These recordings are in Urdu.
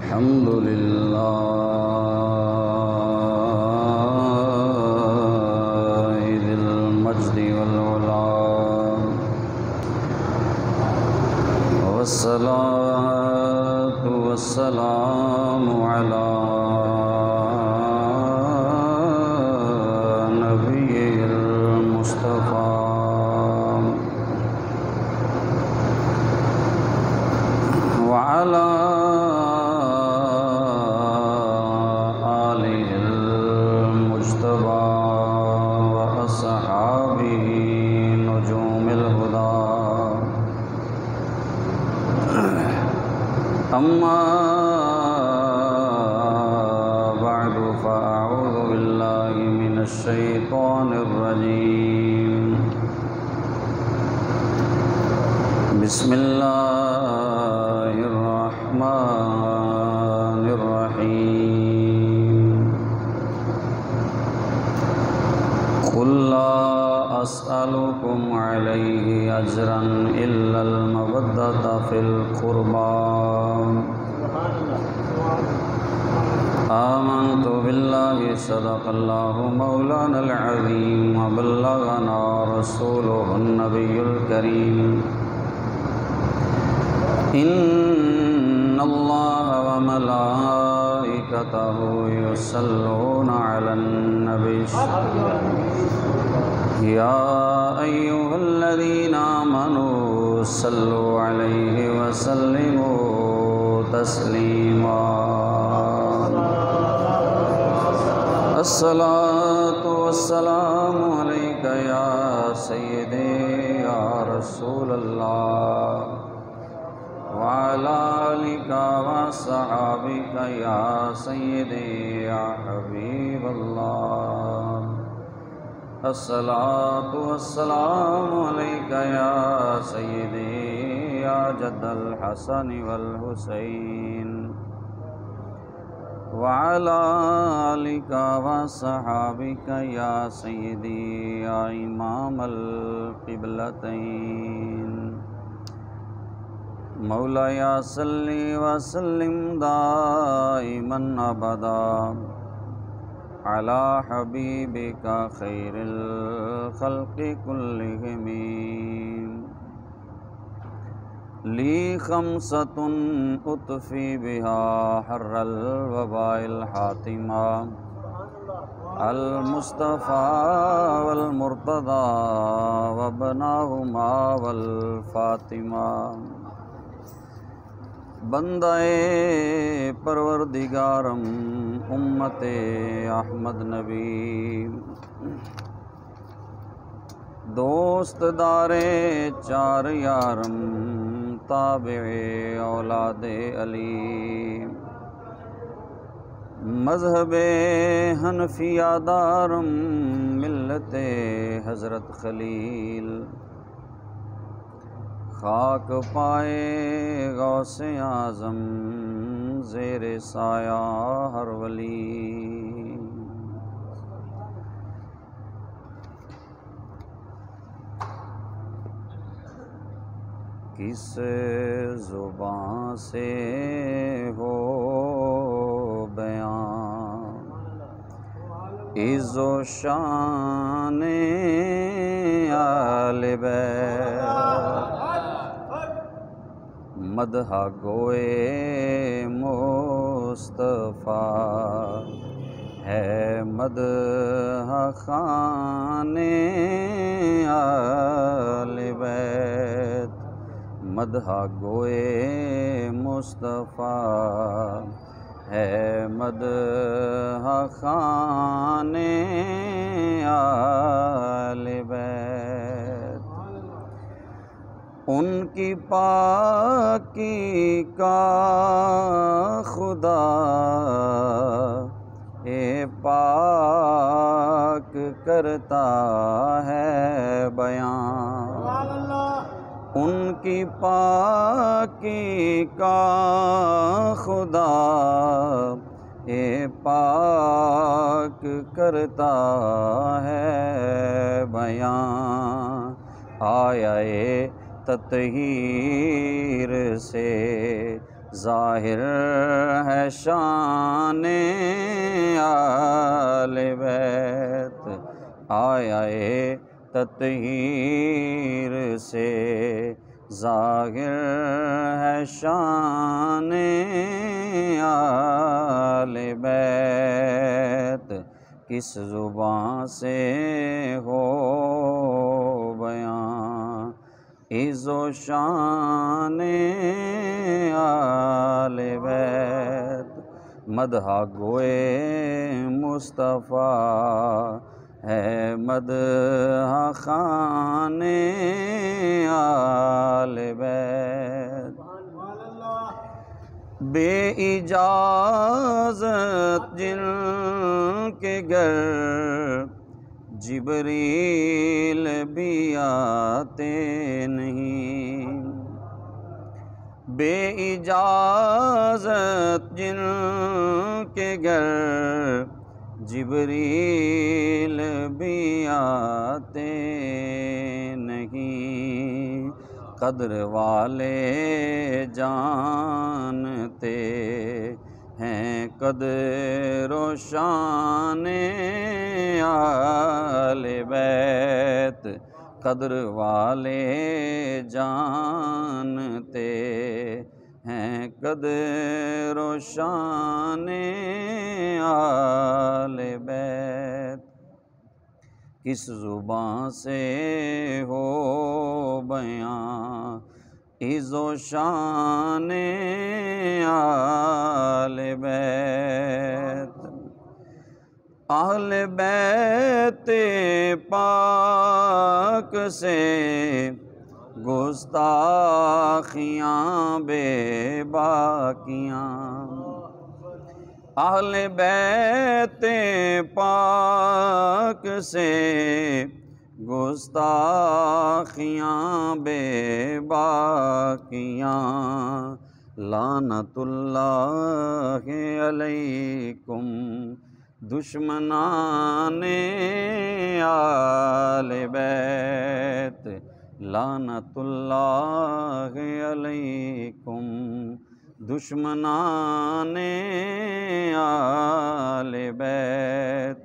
الحمد لله ذي المجد والعلا، والصلاة والسلام على نبيه المصطفى وعلى آله المجتبى وأصحابه نجوم الهدى. أما بعد فأعوذ بالله من الشيطان الرجيم. بسم الله الرحمن الرحيم. قل لا أسألكم عليه أجرا إلا المودة في القربى. آمنت بالله صدق الله مولانا العظيم وبلغنا رسوله النبي الكريم. إن الله وملائكته يصلون على النبي يا أيها الذين آمنوا صلوا عليه وسلموا تسليما. الصلاة والسلام عليك يا سيدي يا رسول الله وعلى آلك وصحابك يا سيدي يا حبيب الله. الصلاة والسلام عليك يا سيدي يا جد الحسن والحسين وعلى آلك وصحابك يا سيدي يا إمام القبلتين. مولاي صل وسلم دائما أبدا على حبيبك خير الخلق كلهم. لي خمسة أطفي بها حر الوباء الحاتمة: المصطفى والمرتضى وابناهما والفاطمة. بندہ پروردگارم امت احمد نبی، دوست دار چار یارم تابع اولاد علی. مذہب حنفیہ دارم ملت حضرت خلیل. خاک پائے غوث اعظم زیر سایہ ہر ولی. کس زبان سے ہو بیان عز و شان آل بیت. مدح گوئے مصطفیٰ ہے مدح خوان آل بیت. مدح گوئے مصطفیٰ ہے مدح خوان آل بیت. ان کی پاکی کا خدا پاک کرتا ہے بیان. ان کی پاکی کا خدا پاک کرتا ہے بیان. آیا تطہیر سے ظاہر ہے شان آل بیت، آیا تطہیر سے ظاہر ہے شان آل بیت، کس زبان سے ہو بیان عز و شان آل بیت، مدح گوئے مصطفیٰ ہے مدح خوان آل بیت، بے اجازت جن کے گھر جبریل بھی آتے نہیں، بے اجازت جن کے گھر جبریل بھی آتے نہیں، قدر والے جانتے ہیں قدر و شان آل بیت، قدر والے جانتے ہیں قدر و شان آل بیت، کس زبان سے ہو بیان عز و شان آل بیت، اہل بیت پاک سے گستاخیاں بے باکیاں، اہل بیت پاک سے گستاخیاں بے باکیاں، لعنت اللہ علیکم دشمنان آل بیت، لعنت اللہ علیکم دشمنان آل بیت،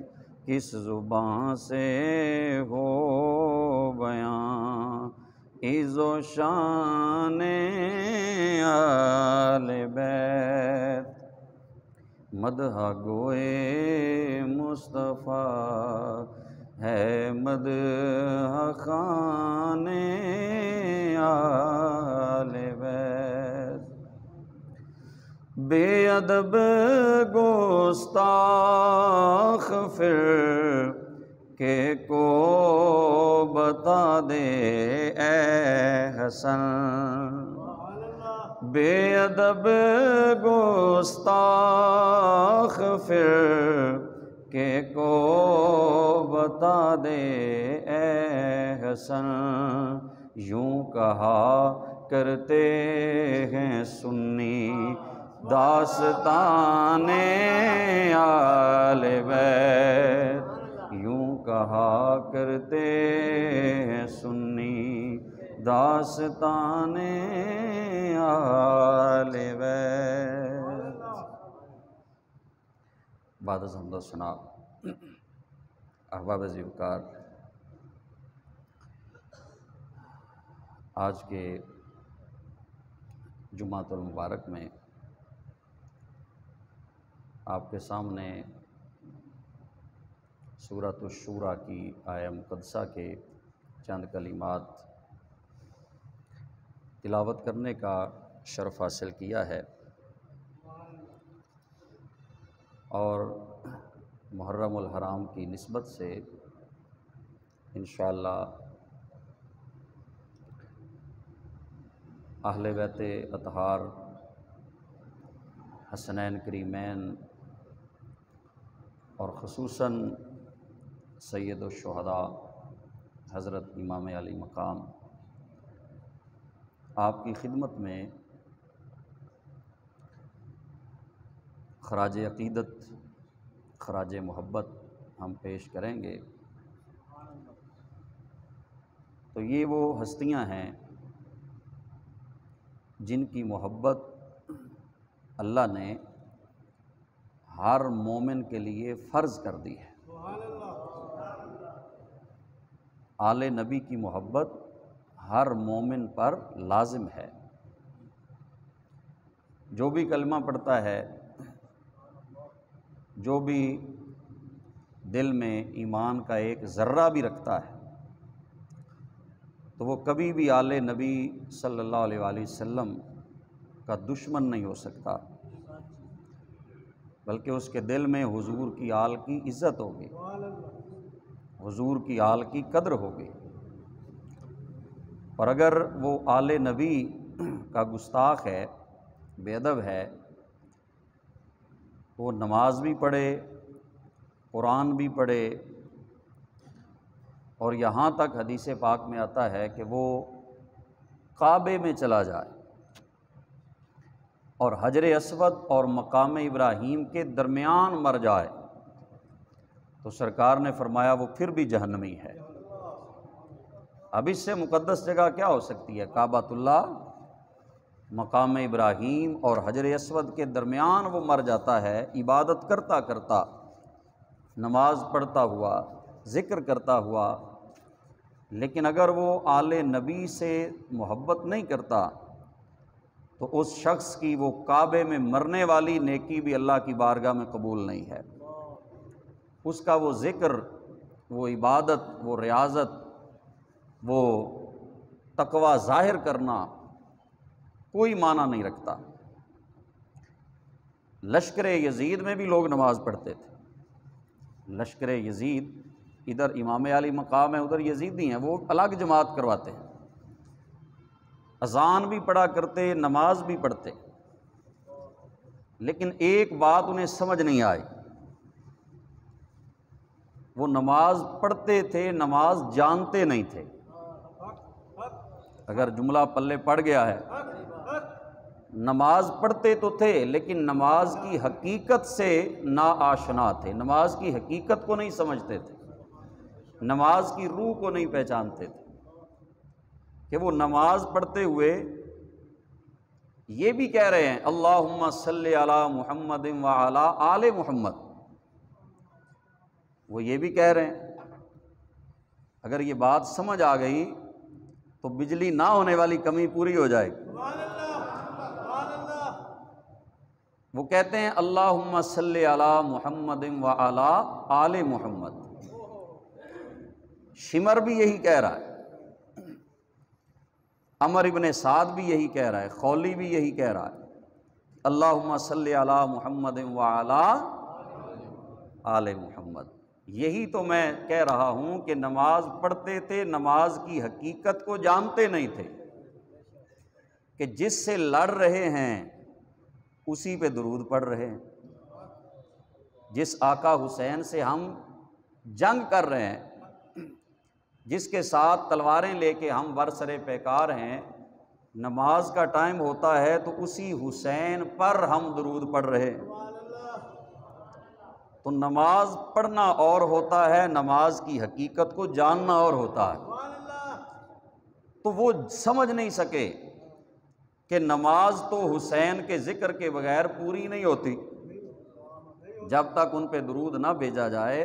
کس زبان سے ہو بیان عز و شان آل بیت، مدح گوئے مصطفیٰ ہے مدح خوان آل بیت، بے ادب گستاخ پھر کہ کو بتا دے اے حسن، بے ادب گستاخ پھر کہ کو بتا دے اے حسن، یوں کہا کرتے ہیں سنی داستان آل بیت، یوں کہا کرتے ہیں سنی داستان آل بیت۔ بعد از حمد و ثنا، احباب زیوکار، آج کے جمعۃ المبارک میں آپ کے سامنے سورۃ الشورى کی آیہ مقدسہ کے چند کلمات تلاوت کرنے کا شرف حاصل کیا ہے، اور محرم الحرام کی نسبت سے انشاءاللہ اہل بیت اطہار حسنین کریمین اور خصوصاً سید الشہداء حضرت امام علی مقام آپ کی خدمت میں خراج عقیدت، خراج محبت ہم پیش کریں گے۔ تو یہ وہ ہستیاں ہیں جن کی محبت اللہ نے ہر مومن کے لیے فرض کر دی ہے۔ آل نبی کی محبت ہر مومن پر لازم ہے۔ جو بھی کلمہ پڑھتا ہے، جو بھی دل میں ایمان کا ایک ذرہ بھی رکھتا ہے، تو وہ کبھی بھی آل نبی صلی اللہ علیہ وآلہ وسلم کا دشمن نہیں ہو سکتا، بلکہ اس کے دل میں حضور کی آل کی عزت ہوگی، حضور کی آل کی قدر ہوگی۔ اور اگر وہ آل نبی کا گستاخ ہے، بے ادب ہے، وہ نماز بھی پڑھے، قرآن بھی پڑھے، اور یہاں تک حدیث پاک میں آتا ہے کہ وہ کعبے میں چلا جائے اور حجر اسود اور مقام ابراہیم کے درمیان مر جائے، تو سرکار نے فرمایا وہ پھر بھی جہنمی ہے۔ اب اس سے مقدس جگہ کیا ہو سکتی ہے؟ کعبۃ اللہ، مقام ابراہیم اور حجر اسود کے درمیان وہ مر جاتا ہے، عبادت کرتا کرتا، نماز پڑھتا ہوا، ذکر کرتا ہوا، لیکن اگر وہ آل نبی سے محبت نہیں کرتا تو اس شخص کی وہ کعبے میں مرنے والی نیکی بھی اللہ کی بارگاہ میں قبول نہیں ہے۔ اس کا وہ ذکر، وہ عبادت، وہ ریاضت، وہ تقوی ظاہر کرنا کوئی معنی نہیں رکھتا۔ لشکر یزید میں بھی لوگ نماز پڑھتے تھے۔ لشکر یزید، ادھر امام علی مقام ہے، ادھر یزیدی ہیں، وہ الگ جماعت کرواتے ہیں، اذان بھی پڑھا کرتے، نماز بھی پڑھتے، لیکن ایک بات انہیں سمجھ نہیں آئی، وہ نماز پڑھتے تھے، نماز جانتے نہیں تھے۔ اگر جملہ پلے پڑ گیا ہے، نماز پڑھتے تو تھے لیکن نماز کی حقیقت سے ناآشنا تھے، نماز کی حقیقت کو نہیں سمجھتے تھے، نماز کی روح کو نہیں پہچانتے تھے، کہ وہ نماز پڑھتے ہوئے یہ بھی کہہ رہے ہیں اللہم صلی علی محمد وعلی آل محمد، وہ یہ بھی کہہ رہے ہیں۔ اگر یہ بات سمجھ آ گئی تو بجلی نہ ہونے والی کمی پوری ہو جائے گی۔ وہ کہتے ہیں اللہم صلی علی محمد وعلی آل محمد، شمر بھی یہی کہہ رہا ہے، عمر ابن سعد بھی یہی کہہ رہا ہے، خولی بھی یہی کہہ رہا ہے، اللہم صلی علی محمد وعلی آل محمد۔ یہی تو میں کہہ رہا ہوں کہ نماز پڑھتے تھے، نماز کی حقیقت کو جانتے نہیں تھے، کہ جس سے لڑ رہے ہیں اسی پہ درود پڑھ رہے ہیں، جس آقا حسین سے ہم جنگ کر رہے ہیں، جس کے ساتھ تلواریں لے کے ہم برسرے پیکار ہیں، نماز کا ٹائم ہوتا ہے تو اسی حسین پر ہم درود پڑھ رہے ہیں۔ تو نماز پڑھنا اور ہوتا ہے، نماز کی حقیقت کو جاننا اور ہوتا ہے۔ تو وہ سمجھ نہیں سکے کہ نماز تو حسین کے ذکر کے بغیر پوری نہیں ہوتی، جب تک ان پہ درود نہ بھیجا جائے،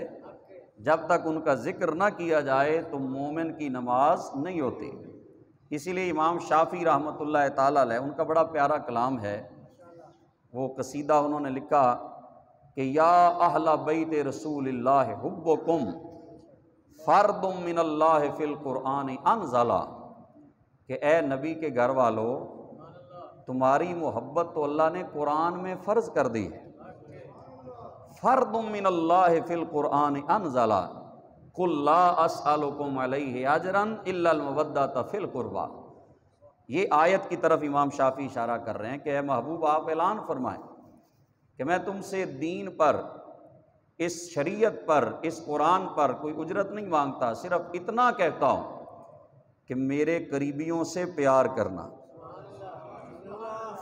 جب تک ان کا ذکر نہ کیا جائے تو مومن کی نماز نہیں ہوتی۔ اسی لیے امام شافعی رحمۃ اللہ تعالی علیہ، ان کا بڑا پیارا کلام ہے، وہ قصیدہ انہوں نے لکھا کہ یا اہل بیت رسول اللہ حبکم فرد من اللہ فی القرآن انزلا، کہ اے نبی کے گھر والو، تمہاری محبت تو اللہ نے قرآن میں فرض کر دی ہے۔ فرد من اللہ فی القرآن انزلا قل لا اسألکم علیہ اجرا الا المودۃ فی القربى۔ یہ آیت کی طرف امام شافعی اشارہ کر رہے ہیں کہ اے محبوب آپ اعلان فرمائیں کہ میں تم سے دین پر، اس شریعت پر، اس قرآن پر کوئی اجرت نہیں مانگتا، صرف اتنا کہتا ہوں کہ میرے قریبیوں سے پیار کرنا۔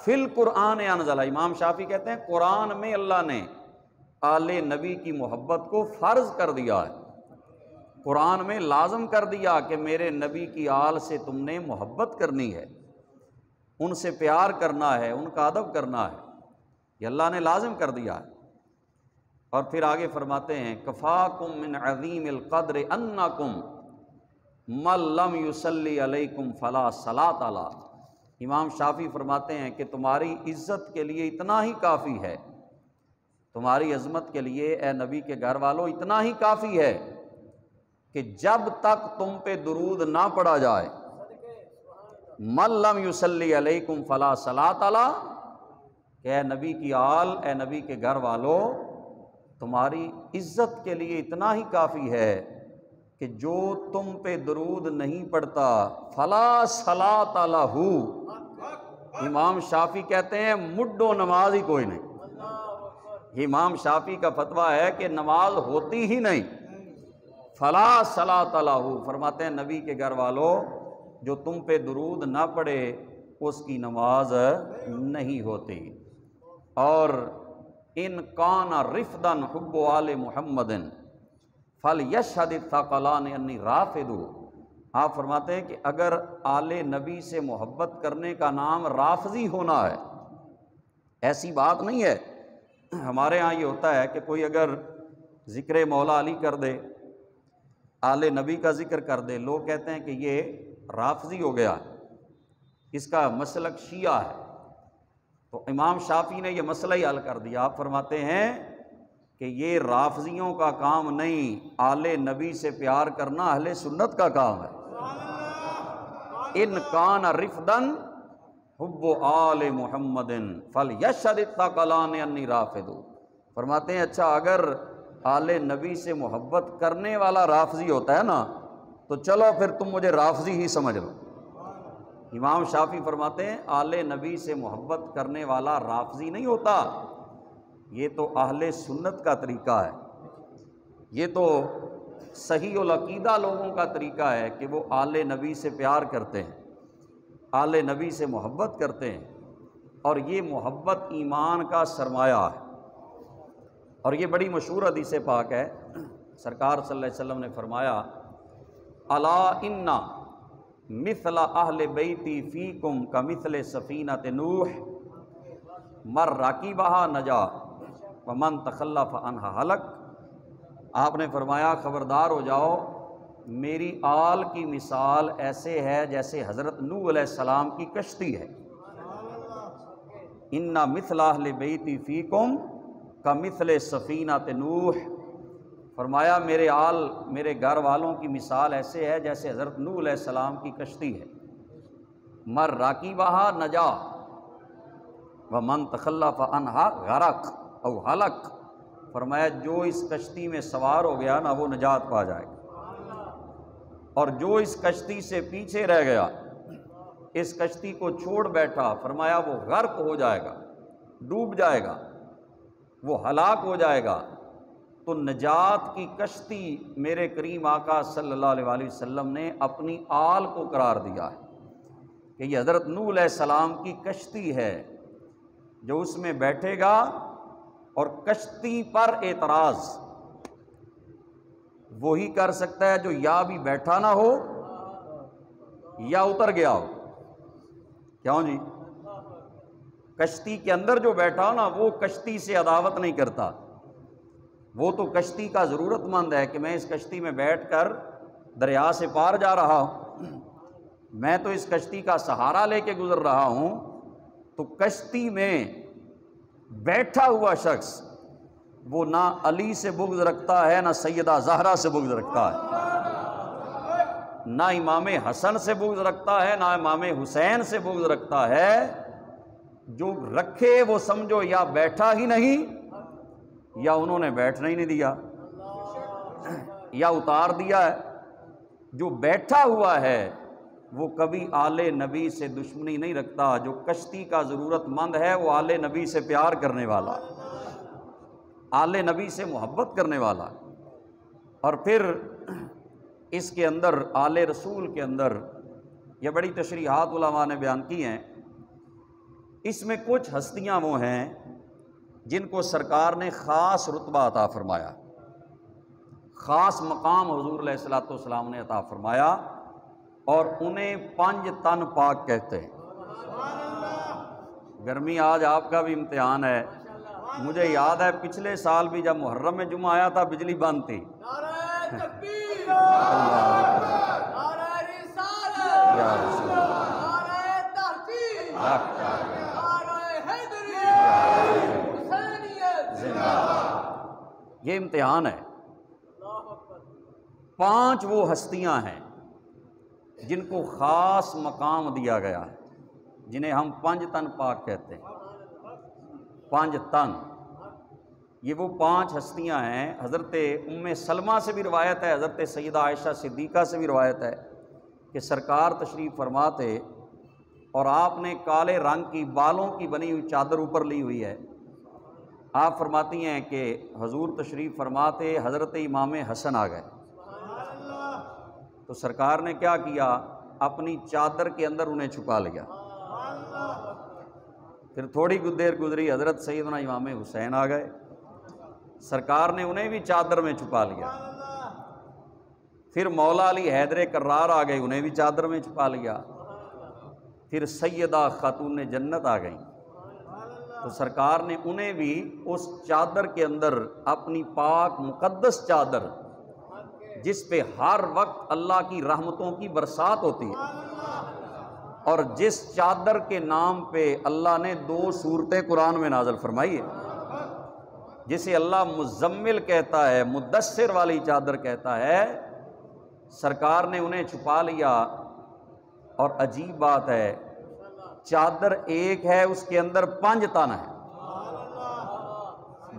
فی القرآن انزلہ، امام شافعی کہتے ہیں قرآن میں اللہ نے آل نبی کی محبت کو فرض کر دیا ہے، قرآن میں لازم کر دیا کہ میرے نبی کی آل سے تم نے محبت کرنی ہے، ان سے پیار کرنا ہے، ان کا ادب کرنا ہے، یہ اللہ نے لازم کر دیا ہے۔ اور پھر آگے فرماتے ہیں کفاکم من عظیم القدر انکم من لم یصلی علیکم فلا صلاۃ علیہ۔ امام شافعی فرماتے ہیں کہ تمہاری عزت کے لیے اتنا ہی کافی ہے، تمہاری عظمت کے لیے اے نبی کے گھر والوں اتنا ہی کافی ہے کہ جب تک تم پہ درود نہ پڑھا جائے، من لم یصلی علیکم فلا صلاۃ علیہ، کہ اے نبی کی آل، اے نبی کے گھر والوں، تمہاری عزت کے لیے اتنا ہی کافی ہے کہ جو تم پہ درود نہیں پڑھتا فلا صلاۃ لہ، امام شافعی کہتے ہیں مڈو نماز ہی کوئی نہیں۔ امام شافعی کا فتویٰ ہے کہ نماز ہوتی ہی نہیں، فلا صلاۃ لہ، فرماتے ہیں نبی کے گھر والوں جو تم پہ درود نہ پڑھے اس کی نماز نہیں ہوتی۔ اور ان کان رفدا حب آل محمد فلیشہد الثقلان انی رافض، آپ فرماتے ہیں کہ اگر آل نبی سے محبت کرنے کا نام رافضی ہونا ہے، ایسی بات نہیں ہے۔ ہمارے ہاں یہ ہوتا ہے کہ کوئی اگر ذکر مولا علی کر دے، آل نبی کا ذکر کر دے، لوگ کہتے ہیں کہ یہ رافضی ہو گیا، اس کا مسلک شیعہ ہے۔ تو امام شافعی نے یہ مسئلہ ہی حل کر دیا، آپ فرماتے ہیں کہ یہ رافضیوں کا کام نہیں، آل نبی سے پیار کرنا اہل سنت کا کام ہے۔ ان کان رفدن حب آل محمد فلیشہد الثقلان انی رافض، فرماتے ہیں اچھا اگر آل نبی سے محبت کرنے والا رافضی ہوتا ہے نا تو چلو پھر تم مجھے رافضی ہی سمجھ لو۔ امام شافعی فرماتے ہیں آل نبی سے محبت کرنے والا رافضی نہیں ہوتا، یہ تو اہل سنت کا طریقہ ہے، یہ تو صحیح العقیدہ لوگوں کا طریقہ ہے کہ وہ آل نبی سے پیار کرتے ہیں، آل نبی سے محبت کرتے ہیں، اور یہ محبت ایمان کا سرمایہ ہے۔ اور یہ بڑی مشہور حدیث پاک ہے، سرکار صلی اللہ علیہ وسلم نے فرمایا الا ان مثل اہل بیتی فیکم کمثل سفینۃ نوح من رکبھا نجا ومن تخلف عنہا ہلک، آپ نے فرمایا خبردار ہو جاؤ، میری آل کی مثال ایسے ہے جیسے حضرت نوح علیہ السلام کی کشتی ہے۔ ان مثل اہل بیتی فیکم کمثل سفینۃ نوح، فرمایا میرے آل، میرے گھر والوں کی مثال ایسے ہے جیسے حضرت نوح علیہ السلام کی کشتی ہے۔ من رکبھا نجا ومن تخلف عنہا غرق او ہلک، فرمایا جو اس کشتی میں سوار ہو گیا نا وہ نجات پا جائے گا، اور جو اس کشتی سے پیچھے رہ گیا، اس کشتی کو چھوڑ بیٹھا، فرمایا وہ غرق ہو جائے گا، ڈوب جائے گا، وہ ہلاک ہو جائے گا۔ تو نجات کی کشتی میرے کریم آقا صلی اللہ علیہ وآلہ وسلم نے اپنی آل کو قرار دیا ہے کہ یہ حضرت نوح علیہ السلام کی کشتی ہے، جو اس میں بیٹھے گا اور کشتی پر اعتراض وہی کر سکتا ہے جو یا بھی بیٹھا نہ ہو یا اتر گیا ہو۔ کیوں جی؟ کشتی کے اندر جو بیٹھا ہو نا وہ کشتی سے عداوت نہیں کرتا، وہ تو کشتی کا ضرورت مند ہے کہ میں اس کشتی میں بیٹھ کر دریا سے پار جا رہا ہوں، میں تو اس کشتی کا سہارا لے کے گزر رہا ہوں۔ تو کشتی میں بیٹھا ہوا شخص وہ نہ علی سے بغض رکھتا ہے، نہ سیدہ زہرا سے بغض رکھتا ہے، نہ امام حسن سے بغض رکھتا ہے، نہ امام حسین سے بغض رکھتا ہے۔ جو رکھے وہ سمجھو یا بیٹھا ہی نہیں یا انہوں نے بیٹھنا ہی نہیں دیا یا اتار دیا ہے۔ جو بیٹھا ہوا ہے وہ کبھی آل نبی سے دشمنی نہیں رکھتا، جو کشتی کا ضرورت مند ہے وہ آل نبی سے پیار کرنے والا، آل نبی سے محبت کرنے والا۔ اور پھر اس کے اندر آل رسول کے اندر یہ بڑی تشریحات علماء نے بیان کی ہیں، اس میں کچھ ہستیاں وہ ہیں جن کو سرکار نے خاص رتبہ عطا فرمایا، خاص مقام حضور علیہ الصلوۃ والسلام نے عطا فرمایا، اور انہیں 5 تن پاک کہتے ہیں۔ گرمی آج آپ کا بھی امتحان ہے، مجھے یاد ہے پچھلے سال بھی جب محرم میں جمعہ آیا تھا بجلی بند تھی. یہ امتحان ہے. 5 وہ ہستیاں ہیں جن کو خاص مقام دیا گیا ہے، جنہیں ہم 5 تن پاک کہتے ہیں. 5 تن، یہ وہ 5 ہستیاں ہیں. حضرت ام سلمہ سے بھی روایت ہے، حضرت سیدہ عائشہ صدیقہ سے بھی روایت ہے کہ سرکار تشریف فرما تھے اور آپ نے کالے رنگ کی بالوں کی بنی ہوئی چادر اوپر لی ہوئی ہے. آپ فرماتی ہیں کہ حضور تشریف فرماتے حضرت امام حسن آ گئے تو سرکار نے کیا کیا، اپنی چادر کے اندر انہیں چھپا لیا. پھر تھوڑی دیر گزری، حضرت سیدنا امام حسین آ گئے، سرکار نے انہیں بھی چادر میں چھپا لیا. پھر مولا علی حیدر کرار آ گئے، انہیں بھی چادر میں چھپا لیا. پھر سیدہ خاتون جنت آ گئیں تو سرکار نے انہیں بھی اس چادر کے اندر، اپنی پاک مقدس چادر جس پہ ہر وقت اللہ کی رحمتوں کی برسات ہوتی ہے، اور جس چادر کے نام پہ اللہ نے 2 سورتیں قرآن میں نازل فرمائی ہے، جسے اللہ مزمل کہتا ہے، مدثر والی چادر کہتا ہے، سرکار نے انہیں چھپا لیا. اور عجیب بات ہے، چادر ایک ہے، اس کے اندر 5 تن ہیں.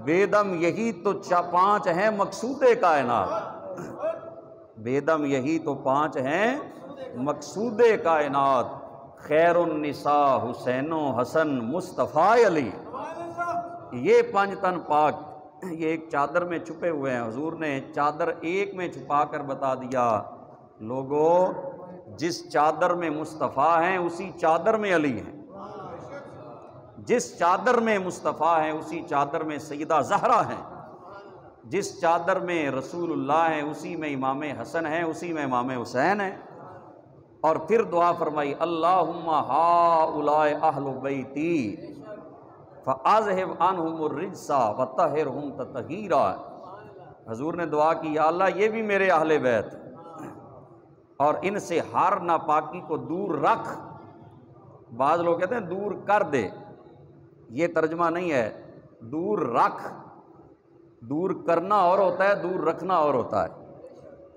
بیدم یہی تو 5 ہیں مقصود کائنات، بیدم یہی تو 5 ہیں مقصود کائنات. خیر النساء حسین و حسن مصطفیٰ علی. یہ 5 تن پاک یہ ایک چادر میں چھپے ہوئے ہیں. حضور نے چادر ایک میں چھپا کر بتا دیا، لوگوں جس چادر میں مصطفیٰ ہیں اسی چادر میں علی ہیں، جس چادر میں مصطفیٰ ہیں اسی چادر میں سیدہ زہرا ہیں، جس چادر میں رسول اللہ ہیں اسی میں امام حسن ہیں، اسی میں امام حسین ہیں. اور پھر دعا فرمائی، اللہم ہؤلاء اہل بیتی فاذہب عنہم الرجس وطہرہم تطہیرا. حضور نے دعا کی، یا اللہ یہ بھی میرے اہل بیت اور ان سے ہر ناپاکی کو دور رکھ. بعض لوگ کہتے ہیں دور کر دے، یہ ترجمہ نہیں ہے. دور رکھ، دور کرنا اور ہوتا ہے، دور رکھنا اور ہوتا ہے.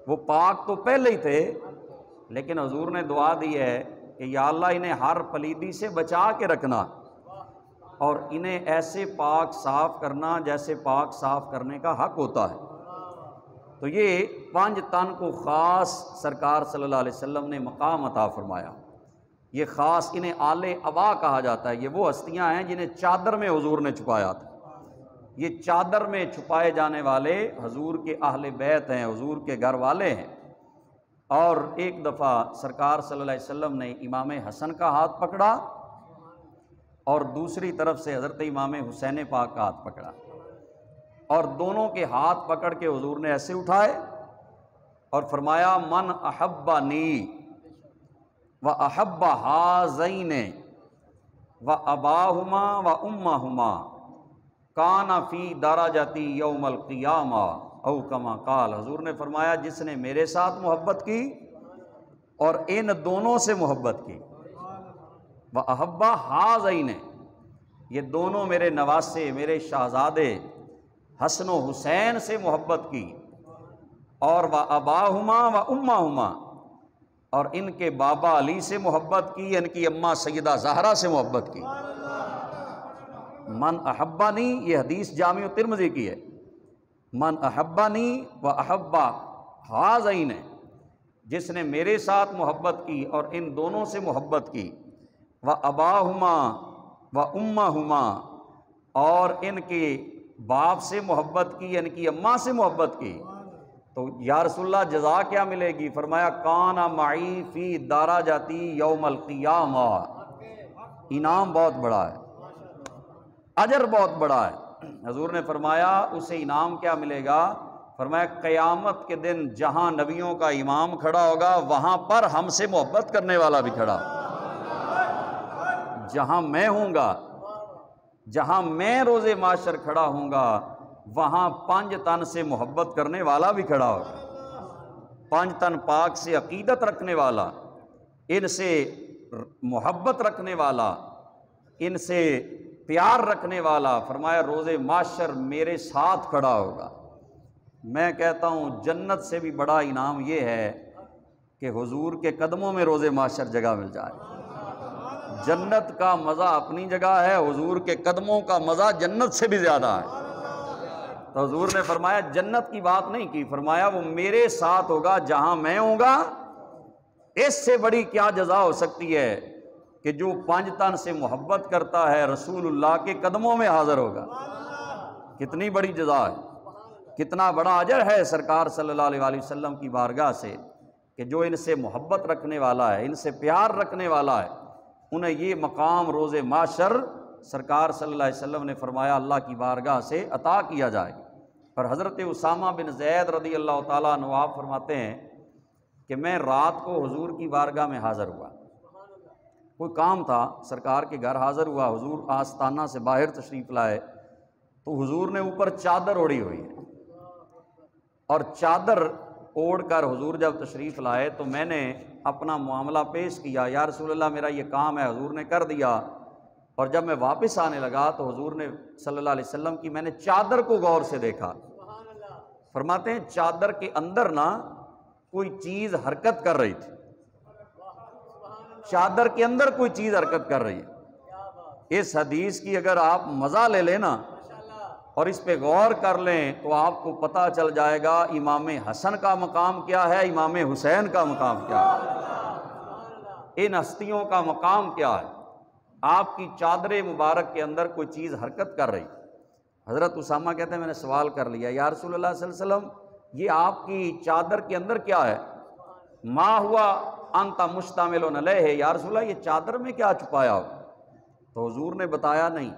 وہ پاک تو پہلے ہی تھے، لیکن حضور نے دعا دی ہے کہ یا اللہ انہیں ہر پلیدی سے بچا کے رکھنا اور انہیں ایسے پاک صاف کرنا جیسے پاک صاف کرنے کا حق ہوتا ہے. تو یہ 5 تن کو خاص سرکار صلی اللہ علیہ وسلم نے مقام عطا فرمایا. یہ خاص انہیں آل ابا کہا جاتا ہے. یہ وہ ہستیاں ہیں جنہیں چادر میں حضور نے چھپایا تھا. یہ چادر میں چھپائے جانے والے حضور کے اہل بیت ہیں، حضور کے گھر والے ہیں. اور ایک دفعہ سرکار صلی اللہ علیہ وسلم نے امام حسن کا ہاتھ پکڑا اور دوسری طرف سے حضرت امام حسین پاک کا ہاتھ پکڑا، اور دونوں کے ہاتھ پکڑ کے حضور نے ایسے اٹھائے اور فرمایا، من احبنی و احب ہذین و اباہما و امہما کان فی درجتی یوم القیامہ او کما قال. حضور نے فرمایا جس نے میرے ساتھ محبت کی اور ان دونوں سے محبت کی، و احب ہذین، یہ دونوں میرے نواسے، میرے شہزادے حسن و حسین سے محبت کی، اور و اباہما و امہما، اور ان کے بابا علی سے محبت کی، ان کی اماں سیدہ زہرا سے محبت کی. من احبانی، یہ حدیث جامع ترمذی کی ہے، من احبانی و احب ہذین، جس نے میرے ساتھ محبت کی اور ان دونوں سے محبت کی، و اباہما و امہما، اور ان کے باپ سے محبت کی، ان کی اماں سے محبت کی. تو یا رسول اللہ جزا کیا ملے گی؟ فرمایا کان معی فی درجتی یوم القیامہ. انعام بہت بڑا ہے، اجر بہت بڑا ہے. حضور نے فرمایا اسے انعام کیا ملے گا؟ فرمایا قیامت کے دن جہاں نبیوں کا امام کھڑا ہوگا وہاں پر ہم سے محبت کرنے والا بھی کھڑا. جہاں میں ہوں گا جہاں میں روز محشر کھڑا ہوں گا وہاں 5 تن سے محبت کرنے والا بھی کھڑا ہوگا، 5 تن پاک سے عقیدت رکھنے والا، ان سے محبت رکھنے والا، ان سے پیار رکھنے والا، فرمایا روز محشر میرے ساتھ کھڑا ہوگا۔ میں کہتا ہوں جنت سے بھی بڑا انعام یہ ہے کہ حضور کے قدموں میں روز محشر جگہ مل جائے۔ جنت کا مزہ اپنی جگہ ہے، حضور کے قدموں کا مزہ جنت سے بھی زیادہ ہے۔ تو حضور نے فرمایا جنت کی بات نہیں کی، فرمایا وہ میرے ساتھ ہوگا جہاں میں ہوں گا۔ اس سے بڑی کیا جزا ہو سکتی ہے کہ جو 5 تن سے محبت کرتا ہے رسول اللہ کے قدموں میں حاضر ہوگا۔ کتنی بڑی جزا ہے، کتنا بڑا اجر ہے سرکار صلی اللہ علیہ وآلہ وسلم کی بارگاہ سے کہ جو ان سے محبت رکھنے والا ہے، ان سے پیار رکھنے والا ہے، انہیں یہ مقام روز محشر سرکار صلی اللہ علیہ وسلم نے فرمایا اللہ کی بارگاہ سے عطا کیا جائے۔ اور حضرت اسامہ بن زید رضی اللہ تعالیٰ عنہ آپ فرماتے ہیں کہ میں رات کو حضور کی بارگاہ میں حاضر ہوا، کوئی کام تھا، سرکار کے گھر حاضر ہوا، حضور آستانہ سے باہر تشریف لائے تو حضور نے اوپر چادر اوڑھی ہوئی ہے، اور چادر اوڑھ کر حضور جب تشریف لائے تو میں نے اپنا معاملہ پیش کیا، یا رسول اللہ میرا یہ کام ہے، حضور نے کر دیا۔ اور جب میں واپس آنے لگا تو حضور نے صلی اللہ علیہ وسلم کی میں نے چادر کو غور سے دیکھا، فرماتے ہیں چادر کے اندر نا کوئی چیز حرکت کر رہی تھی، چادر کے اندر کوئی چیز حرکت کر رہی ہے۔ اس حدیث کی اگر آپ مزہ لے لیں نا اور اس پہ غور کر لیں تو آپ کو پتہ چل جائے گا امام حسن کا مقام کیا ہے، امام حسین کا مقام کیا ہے، ان ہستیوں کا مقام کیا ہے۔ آپ کی چادر مبارک کے اندر کوئی چیز حرکت کر رہی۔ حضرت اسامہ کہتے ہیں میں نے سوال کر لیا، یا رسول اللہ صلی اللہ علیہ وسلم یہ آپ کی چادر کے اندر کیا ہے؟ ما ہوا انت مشتمل علیہ، یا رسول اللہ یہ چادر میں کیا چھپایا ہو؟ تو حضور نے بتایا نہیں،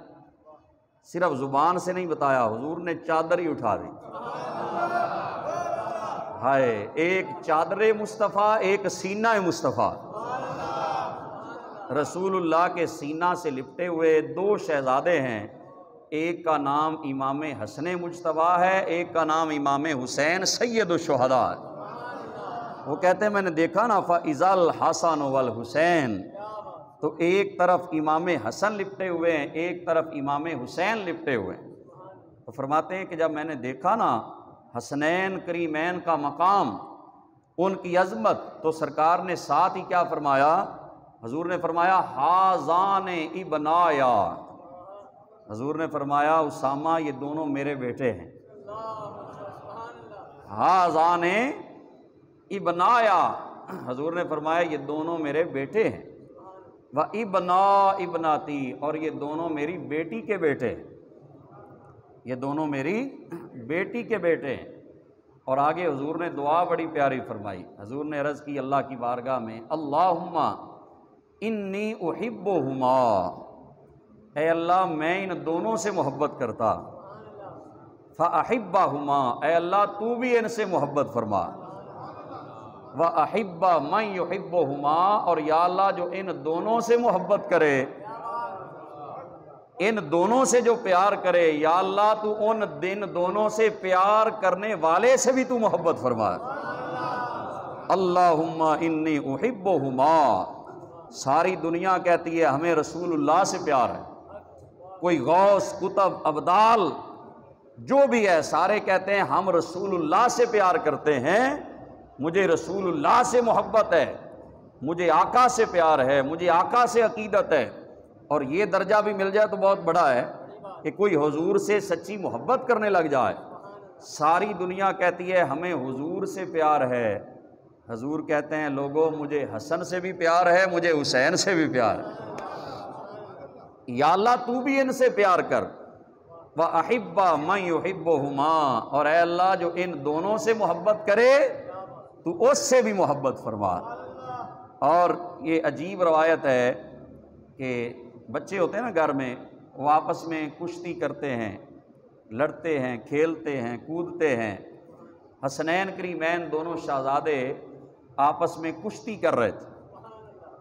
صرف زبان سے نہیں بتایا، حضور نے چادر ہی اٹھا دی۔ ہائے، ایک چادر مصطفیٰ، ایک سینہ مصطفیٰ، رسول اللہ کے سینہ سے لپٹے ہوئے 2 شہزادے ہیں، ایک کا نام امام حسن مجتبیٰ ہے، ایک کا نام امام حسین سید الشہداء ہے۔ وہ کہتے ہیں میں نے دیکھا نا فَإِذَا الْحَسَنُ وَالْحُسَيْنُ، تو ایک طرف امام حسن لپٹے ہوئے ہیں، ایک طرف امام حسین لپٹے ہوئے ہیں۔ تو فرماتے ہیں کہ جب میں نے دیکھا نا حسنین کریمین کا مقام، ان کی عظمت، تو سرکار نے ساتھ ہی کیا فرمایا؟ حضور نے فرمایا ہازان ابنایا، حضور نے فرمایا اسامہ یہ دونوں میرے بیٹے ہیں، ہازان ابنایا، حضور نے فرمایا یہ دونوں میرے بیٹے ہیں، وابنا ابناتی، اور یہ دونوں میری بیٹی کے بیٹے ہیں، یہ دونوں میری بیٹی کے بیٹے ہیں۔ اور آگے حضور نے دعا بڑی پیاری فرمائی، حضور نے عرض کی اللہ کی بارگاہ میں اللہم انی احبہما، اے اللہ میں ان دونوں سے محبت کرتا، فاحبہما، اے اللہ تو بھی ان سے محبت فرما، وَأَحِبَّ مَن يُحِبُّهُمَا، اور یا اللہ جو ان دونوں سے محبت کرے، ان دونوں سے جو پیار کرے، یا اللہ تو ان دونوں سے پیار کرنے والے سے بھی تو محبت فرما۔ اللہم انی احبہما، ساری دنیا کہتی ہے ہمیں رسول اللہ سے پیار ہے، کوئی غوث قطب ابدال جو بھی ہے سارے کہتے ہیں ہم رسول اللہ سے پیار کرتے ہیں، مجھے رسول اللہ سے محبت ہے، مجھے آقا سے پیار ہے، مجھے آقا سے عقیدت ہے۔ اور یہ درجہ بھی مل جائے تو بہت بڑا ہے کہ کوئی حضور سے سچی محبت کرنے لگ جائے۔ ساری دنیا کہتی ہے ہمیں حضور سے پیار ہے، حضور کہتے ہیں لوگوں مجھے حسن سے بھی پیار ہے، مجھے حسین سے بھی پیار ہے، یا اللہ تو بھی ان سے پیار کر۔ وَأَحِبَّ مَن يُحِبُّهُمَا، اور اے اللہ جو ان دونوں سے محبت کرے تو اس سے بھی محبت فرما۔ اور یہ عجیب روایت ہے کہ بچے ہوتے ہیں نا گھر میں، وہ آپس میں کشتی کرتے ہیں، لڑتے ہیں، کھیلتے ہیں، کودتے ہیں۔ حسنین کریمین دونوں شہزادے آپس میں کشتی کر رہے تھے،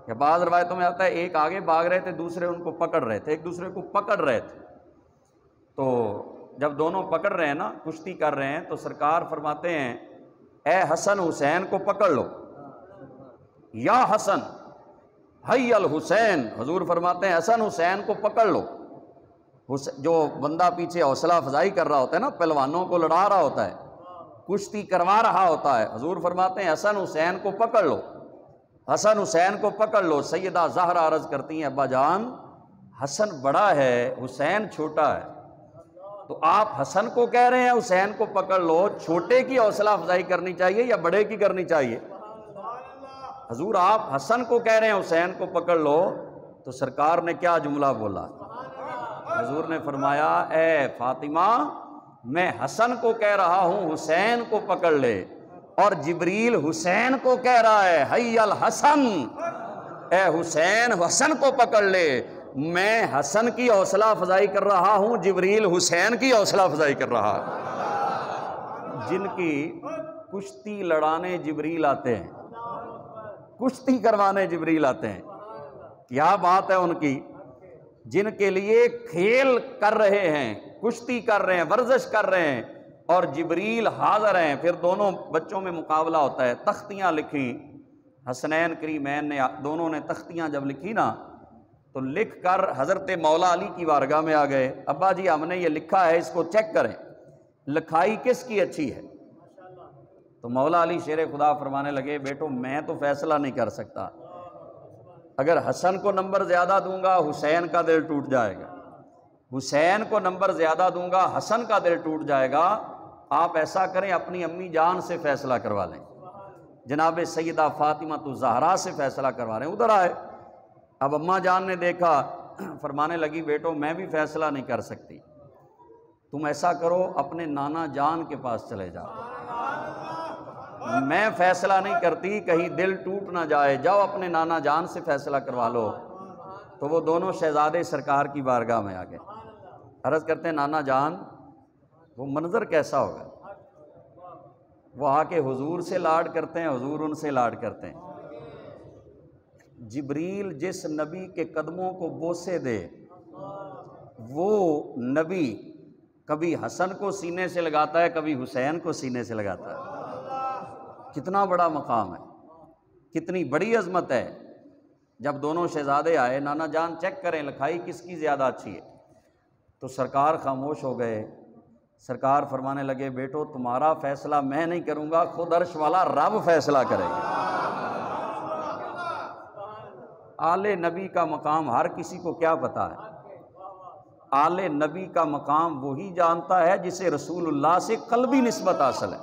کہ بعض روایتوں میں آتا ہے ایک آگے بھاگ رہے تھے، دوسرے ان کو پکڑ رہے تھے، ایک دوسرے کو پکڑ رہے تھے۔ تو جب دونوں پکڑ رہے ہیں نا، کشتی کر رہے ہیں، تو سرکار فرماتے ہیں اے حسن حسین کو پکڑ لو، یا حسن حی الحسین، حضور فرماتے ہیں حسن حسین کو پکڑ لو۔ جو بندہ پیچھے حوصلہ افزائی کر رہا ہوتا ہے نا، پہلوانوں کو لڑا رہا ہوتا ہے، کشتی کروا رہا ہوتا ہے، حضور فرماتے ہیں حسن حسین کو پکڑ لو، حسن حسین کو پکڑ لو۔ سیدہ زہرا عرض کرتی ہیں ابا جان حسن بڑا ہے حسین چھوٹا ہے، تو آپ حسن کو کہہ رہے ہیں حسین کو پکڑ لو، چھوٹے کی حوصلہ افزائی کرنی چاہیے یا بڑے کی کرنی چاہیے؟ حضور آپ حسن کو کہہ رہے ہیں حسین کو پکڑ لو، تو سرکار نے کیا جملہ بولا؟ حضور نے فرمایا اے فاطمہ میں حسن کو کہہ رہا ہوں حسین کو پکڑ لے، اور جبریل حسین کو کہہ رہا ہے حی الحسن، اے حسین حسن کو پکڑ لے۔ میں حسن کی حوصلہ افزائی کر رہا ہوں، جبریل حسین کی حوصلہ افزائی کر رہا ہے۔ جن کی کشتی لڑانے جبریل آتے ہیں، کشتی کروانے جبریل آتے ہیں، کیا بات ہے ان کی، جن کے لیے کھیل کر رہے ہیں، کشتی کر رہے ہیں، ورزش کر رہے ہیں، اور جبریل حاضر ہیں۔ پھر دونوں بچوں میں مقابلہ ہوتا ہے، تختیاں لکھیں، حسنین کریمین نے دونوں نے تختیاں جب لکھی نا، تو لکھ کر حضرت مولا علی کی بارگاہ میں آ گئے، ابا جی ہم نے یہ لکھا ہے، اس کو چیک کریں، لکھائی کس کی اچھی ہے؟ تو مولا علی شیر خدا فرمانے لگے بیٹو میں تو فیصلہ نہیں کر سکتا، اگر حسن کو نمبر زیادہ دوں گا حسین کا دل ٹوٹ جائے گا، حسین کو نمبر زیادہ دوں گا حسن کا دل ٹوٹ جائے گا، آپ ایسا کریں اپنی امی جان سے فیصلہ کروا لیں، جناب سیدہ فاطمہ الزہرا سے فیصلہ کروا رہے ہیں۔ ادھر آئے، اب اماں جان نے دیکھا، فرمانے لگی بیٹو میں بھی فیصلہ نہیں کر سکتی، تم ایسا کرو اپنے نانا جان کے پاس چلے جاؤ، میں فیصلہ نہیں کرتی کہیں دل ٹوٹ نہ جائے، جاؤ اپنے نانا جان سے فیصلہ کروا لو۔ تو وہ دونوں شہزادے سرکار کی بارگاہ میں آ گئے، عرض کرتے ہیں نانا جان وہ منظر کیسا ہوگا؟ وہ آ کے حضور سے لاڈ کرتے ہیں، حضور ان سے لاڈ کرتے ہیں۔ جبریل جس نبی کے قدموں کو بوسے دے، وہ نبی کبھی حسن کو سینے سے لگاتا ہے، کبھی حسین کو سینے سے لگاتا ہے۔ کتنا بڑا مقام ہے، کتنی بڑی عظمت ہے۔ جب دونوں شہزادے آئے، نانا جان چیک کریں لکھائی کس کی زیادہ اچھی ہے، تو سرکار خاموش ہو گئے۔ سرکار فرمانے لگے بیٹو تمہارا فیصلہ میں نہیں کروں گا، خود عرش والا رب فیصلہ کرے گا۔ آل نبی کا مقام ہر کسی کو کیا پتا ہے؟ آل نبی کا مقام وہی جانتا ہے جسے رسول اللہ سے قلبی نسبت حاصل ہے،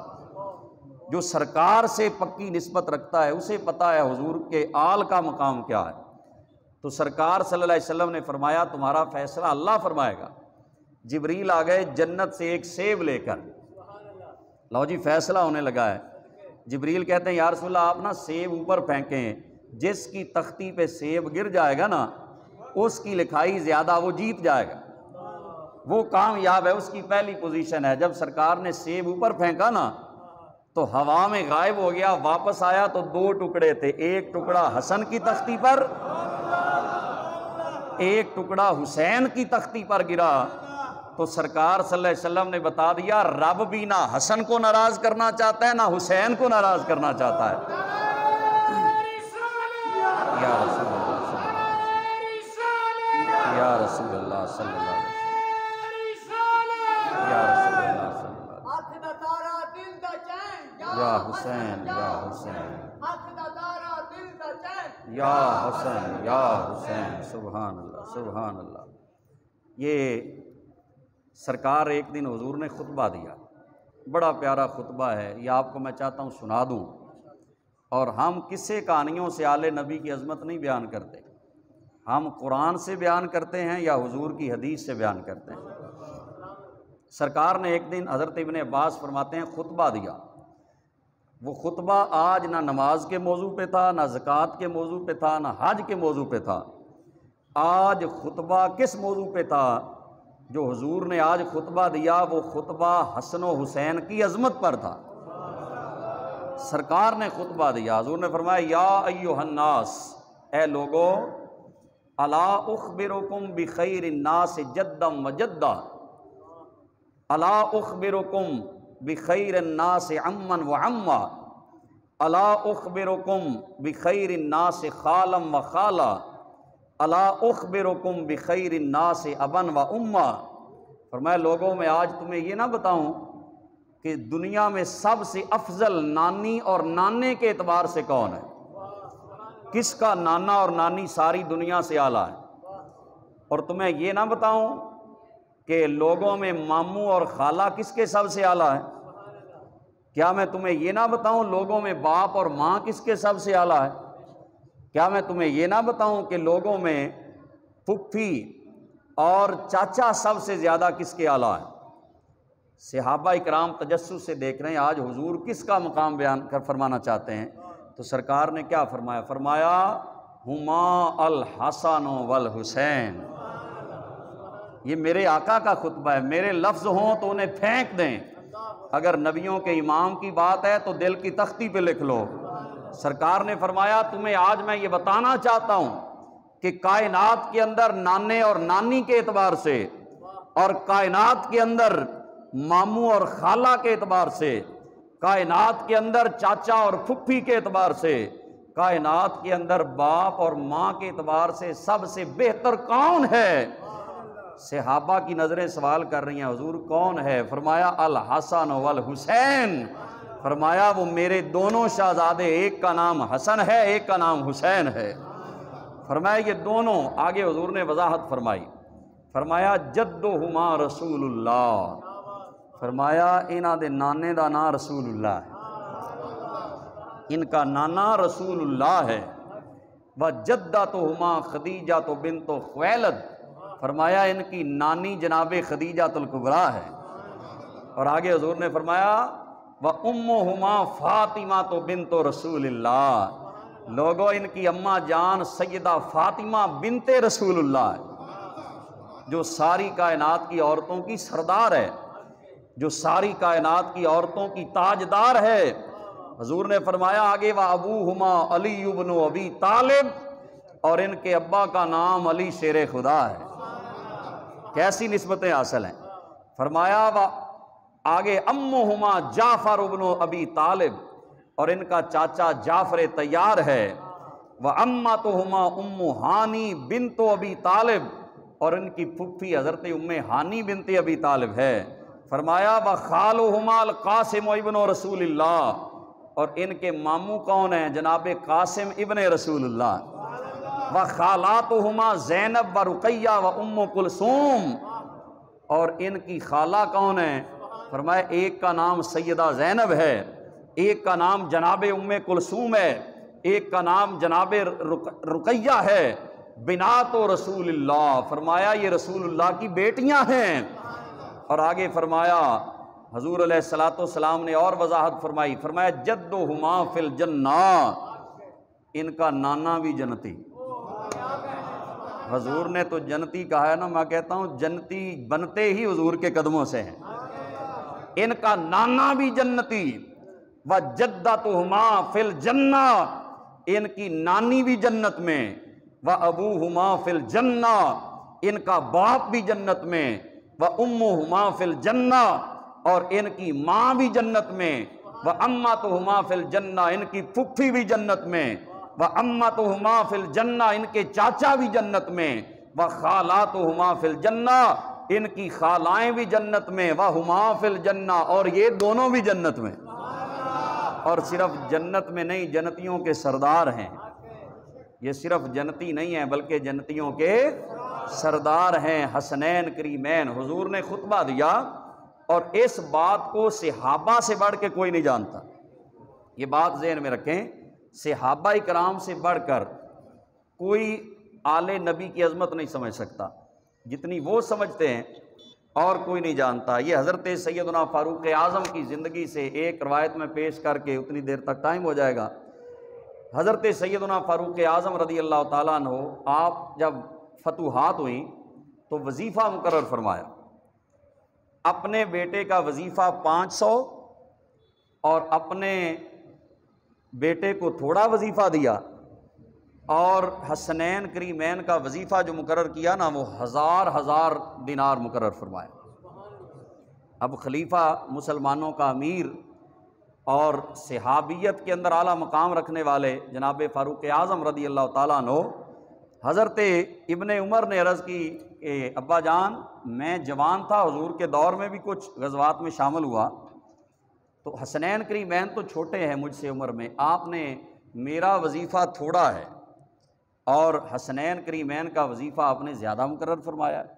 جو سرکار سے پکی نسبت رکھتا ہے اسے پتا ہے حضور کے آل کا مقام کیا ہے۔ تو سرکار صلی اللہ علیہ وسلم نے فرمایا تمہارا فیصلہ اللہ فرمائے گا۔ جبریل آ گئے جنت سے ایک سیب لے کر، لو جی فیصلہ ہونے لگا ہے۔ جبریل کہتے ہیں یا رسول اللہ آپ نا سیب اوپر پھینکیں، جس کی تختی پہ سیب گر جائے گا نا اس کی لکھائی زیادہ، وہ جیت جائے گا، وہ کامیاب ہے، اس کی پہلی پوزیشن ہے۔ جب سرکار نے سیب اوپر پھینکا نا تو ہوا میں غائب ہو گیا، واپس آیا تو دو ٹکڑے تھے، ایک ٹکڑا حسن کی تختی پر، ایک ٹکڑا حسین کی تختی پر گرا۔ تو سرکار صلی اللہ علیہ وسلم نے بتا دیا رب بھی نہ حسن کو ناراض کرنا چاہتا ہے نہ حسین کو ناراض کرنا چاہتا ہے۔ یا رسول اللہ صلی اللہ علیہ وسلم، یا رسول اللہ صلی اللہ علیہ وسلم، یا رسول اللہ صلی اللہ علیہ وسلم، یا حسین یا حسین یا حسین یا حسین، سبحان اللہ سبحان اللہ۔ یہ سرکار ایک دن حضور نے خطبہ دیا، بڑا پیارا خطبہ ہے، یہ آپ کو میں چاہتا ہوں سنا دوں۔ اور ہم قصے کہانیوں سے آل نبی کی عظمت نہیں بیان کرتے، ہم قرآن سے بیان کرتے ہیں یا حضور کی حدیث سے بیان کرتے ہیں۔ سرکار نے ایک دن حضرت ابن عباس فرماتے ہیں خطبہ دیا، وہ خطبہ آج نہ نماز کے موضوع پہ تھا، نہ زکوٰۃ کے موضوع پہ تھا، نہ حج کے موضوع پہ تھا۔ آج خطبہ کس موضوع پہ تھا؟ جو حضور نے آج خطبہ دیا وہ خطبہ حسن و حسین کی عظمت پر تھا۔ سرکار نے خطبہ دیا، حضور نے فرمایا یا ایھا الناس، اے لوگو، الا اخبرکم بخیر الناس جدا و جدا، الا اخبرکم بخیر الناس عما وعما، الا اخبرکم بخیر الناس خالا وخالا، الا اخبرکم بخیر الناس ابا و اما۔ فرمایا لوگوں میں آج تمہیں یہ نہ بتاؤں کہ دنیا میں سب سے افضل نانی اور نانے کے اعتبار سے کون ہے، کس کا نانا اور نانی ساری دنیا سے اعلیٰ ہے، اور تمہیں یہ نہ بتاؤں کہ لوگوں میں ماموں اور خالہ کس کے سب سے اعلیٰ ہے، کیا میں تمہیں یہ نہ بتاؤں لوگوں میں باپ اور ماں کس کے سب سے اعلیٰ ہے، کیا میں تمہیں یہ نہ بتاؤں کہ لوگوں میں پھپھی اور چاچا سب سے زیادہ کس کے اعلیٰ ہے۔ صحابہ اکرام تجسس سے دیکھ رہے ہیں آج حضور کس کا مقام بیان کر فرمانا چاہتے ہیں، تو سرکار نے کیا فرمایا، فرمایا ہما الحسن والحسین۔ یہ میرے آقا کا خطبہ ہے، میرے لفظ ہوں تو انہیں پھینک دیں، اگر نبیوں کے امام کی بات ہے تو دل کی تختی پہ لکھ لو۔ سرکار نے فرمایا تمہیں آج میں یہ بتانا چاہتا ہوں کہ کائنات کے اندر نانے اور نانی کے اعتبار سے، اور کائنات کے اندر ماموں اور خالہ کے اعتبار سے، کائنات کے اندر چاچا اور پھپھی کے اعتبار سے، کائنات کے اندر باپ اور ماں کے اعتبار سے سب سے بہتر کون ہے؟ صحابہ کی نظریں سوال کر رہی ہیں حضور کون ہے؟ فرمایا الحسن والحسین۔ فرمایا وہ میرے دونوں شہزادے، ایک کا نام حسن ہے ایک کا نام حسین ہے۔ فرمایا یہ دونوں، آگے حضور نے وضاحت فرمائی، فرمایا جدہما رسول اللہ، فرمایا انہاں دے نانے دا نام رسول اللہ ہے، ان کا نانا رسول اللہ ہے۔ وجدتہما خدیجہ بنت خویلد، فرمایا ان کی نانی جناب خدیجہ الکبریٰ ہے۔ اور آگے حضور نے فرمایا وَأُمُّهُمَا فاطمہ بنت رسول اللہ، لوگوں ان کی اماں جان سیدہ فاطمہ بنت رسول اللہ ہے، جو ساری کائنات کی عورتوں کی سردار ہے، جو ساری کائنات کی عورتوں کی تاجدار ہے۔ حضور نے فرمایا آگے وَأَبُوهُمَا عَلِيُّ بْنُ أَبِي طالب، اور ان کے ابا کا نام علی شیر خدا ہے۔ کیسی نسبتیں حاصل ہیں؟ فرمایا آگے امہما جعفر بن ابی طالب، اور ان کا چاچا جعفر طیار ہے۔ وَأَمَّتُهُمَا أُمُّ ہانی بنت ابی طالب، اور ان کی پھپھی حضرت ام ہانی بنت ابی طالب ہے۔ فرمایا وَخَالُهُمَا القاسم ابن رسول اللہ، اور ان کے ماموں کون ہیں؟ جناب قاسم ابن رسول اللہ۔ وَخَالَاتُهُمَا زینب ورقیہ وام کلثوم، اور ان کی خالہ کون ہیں؟ فرمایا ایک کا نام سیدہ زینب ہے، ایک کا نام جناب ام کلثوم ہے، ایک کا نام جناب رقیہ ہے، بنات رسول اللہ۔ فرمایا یہ رسول اللہ کی بیٹیاں ہیں۔ اور آگے فرمایا حضور علیہ الصلوۃ والسلام نے اور وضاحت فرمائی، فرمایا جدہما فی الجنہ، ان کا نانا بھی جنتی۔ حضور نے تو جنتی کہا ہے نا، میں کہتا ہوں جنتی بنتے ہی حضور کے قدموں سے ہیں، ان کا نانا بھی جنتی۔ وَجَدَّتُهُمَا فِي الْجَنَّةِ، ان کی نانی بھی جنت میں۔ وَأَبُوهُمَا فِي الْجَنَّةِ، ان کا باپ بھی جنت میں۔ وَأُمُّهُمَا فِي الْجَنَّةِ، اور ان کی ماں بھی جنت میں۔ وَأَمَّتُهُمَا فِي الْجَنَّةِ، ان کی پھپھی بھی جنت میں۔ وَأَمَّتُهُمَا فِي الْجَنَّةِ، ان کے چاچا بھی جنت میں۔ وَخَالَاتُهُمَا فِي الْجَنَّةِ، ان کی خالائیں بھی جنت میں۔ وَهُمَا فِي الْجَنَّةِ، اور یہ دونوں بھی جنت میں۔ اور صرف جنت میں نہیں، جنتیوں کے سردار ہیں، یہ صرف جنتی نہیں ہیں بلکہ جنتیوں کے سردار ہیں، حسنین کریمین۔ حضور نے خطبہ دیا اور اس بات کو صحابہ سے بڑھ کے کوئی نہیں جانتا، یہ بات ذہن میں رکھیں، صحابہ اکرام سے بڑھ کر کوئی آل نبی کی عظمت نہیں سمجھ سکتا جتنی وہ سمجھتے ہیں، اور کوئی نہیں جانتا۔ یہ حضرت سیدنا فاروق اعظم کی زندگی سے ایک روایت میں پیش کر کے اتنی دیر تک ٹائم ہو جائے گا۔ حضرت سیدنا فاروق اعظم رضی اللہ تعالیٰ عنہ، آپ جب فتوحات ہوئیں تو وظیفہ مقرر فرمایا، اپنے بیٹے کا وظیفہ 500 اور اپنے بیٹے کو تھوڑا وظیفہ دیا، اور حسنین کریمین کا وظیفہ جو مقرر کیا نا وہ 1000 دینار مقرر فرمایا۔ اب خلیفہ مسلمانوں کا امیر اور صحابیت کے اندر اعلیٰ مقام رکھنے والے جناب فاروق اعظم رضی اللہ تعالیٰ عنہ، حضرت ابن عمر نے عرض کی کہ ابا جان میں جوان تھا، حضور کے دور میں بھی کچھ غزوات میں شامل ہوا، تو حسنین کریمین تو چھوٹے ہیں مجھ سے عمر میں، آپ نے میرا وظیفہ تھوڑا ہے اور حسنین کریمین کا وظیفہ آپ نے زیادہ مقرر فرمایا ہے،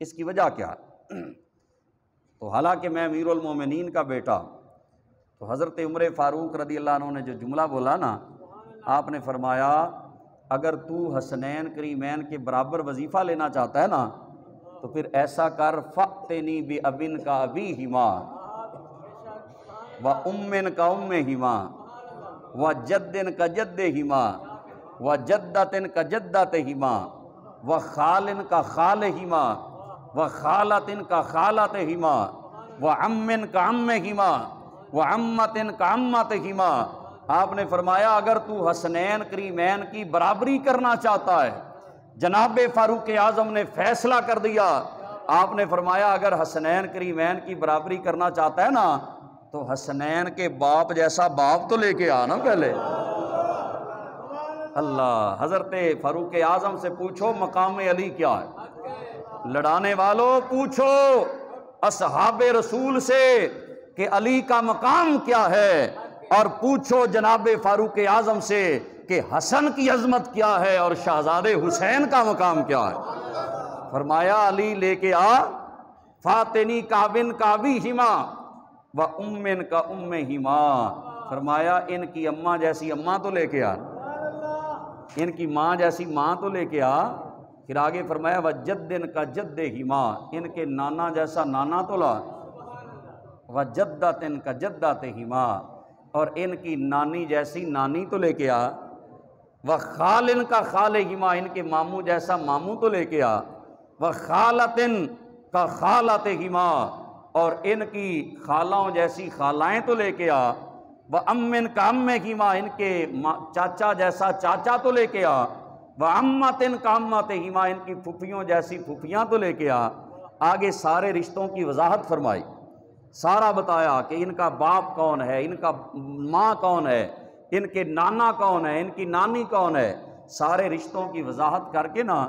اس کی وجہ کیا ہے؟ تو حالانکہ میں امیر المومنین کا بیٹا، تو حضرت عمر فاروق رضی اللہ عنہ نے جو جملہ بولا نا، آپ نے فرمایا اگر تو حسنین کریمین کے برابر وظیفہ لینا چاہتا ہے نا تو پھر ایسا کر، فَأْتِنِي بِأَبٍ کا أَبِيهِمَا وَأُمٍّ کا أُمِّهِمَا وَجَدٍّ کا جَدِّهِمَا وَجَدَّةٍ کا جَدَّتِهِمَا وَخَالٍ کا خَالِهِمَا وَخَالَةٍ کا خَالَتِهِمَا وَعَمٍّ کا عَمِّهِمَا وَعَمَّةٍ کا عَمَّتِهِمَا۔ آپ نے فرمایا اگر تو حسنین کریمین کی برابری کرنا چاہتا ہے، جناب فاروق اعظم نے فیصلہ کر دیا، آپ نے فرمایا اگر حسنین کریمین کی برابری کرنا چاہتا ہے نا تو حسنین کے باپ جیسا باپ تو لے کے آنا پہلے۔ اللہ، حضرت فاروق اعظم سے پوچھو مقام علی کیا ہے، لڑانے والوں پوچھو اصحاب رسول سے کہ علی کا مقام کیا ہے، اور پوچھو جناب فاروق اعظم سے کہ حسن کی عظمت کیا ہے اور شہزادے حسین کا مقام کیا ہے۔ فرمایا علی لے کے آ، فاتنی کعبن کعبیہما و امن کا امہما، فرمایا ان کی اماں جیسی اماں تو لے کے آ، ان کی ماں جیسی ماں تو لے کے آ، پھر آگے فرمایا وجدن کا جدہما، ان کے نانا جیسا نانا تو لا، وجدتن کا جدتہما، اور ان کی نانی جیسی نانی تو لے کے آ، وخالن کا خالہما، ان کے ماموں جیسا ماموں تو لے کے آ، وخالتن کا خالتہما، اور ان کی خالاؤں جیسی خالائیں تو لے کے آ، وامن کا امہما، ان کے چاچا جیسا چاچا تو لے کے آ، وعمتن کا عمتہما، ان کی پھپھیوں جیسی پھپھیاں تو لے کے آ۔ آگے سارے رشتوں کی وضاحت فرمائی، سارا بتایا کہ ان کا باپ کون ہے، ان کا ماں کون ہے، ان کے نانا کون ہے، ان کی نانی کون ہے، سارے رشتوں کی وضاحت کر کے نا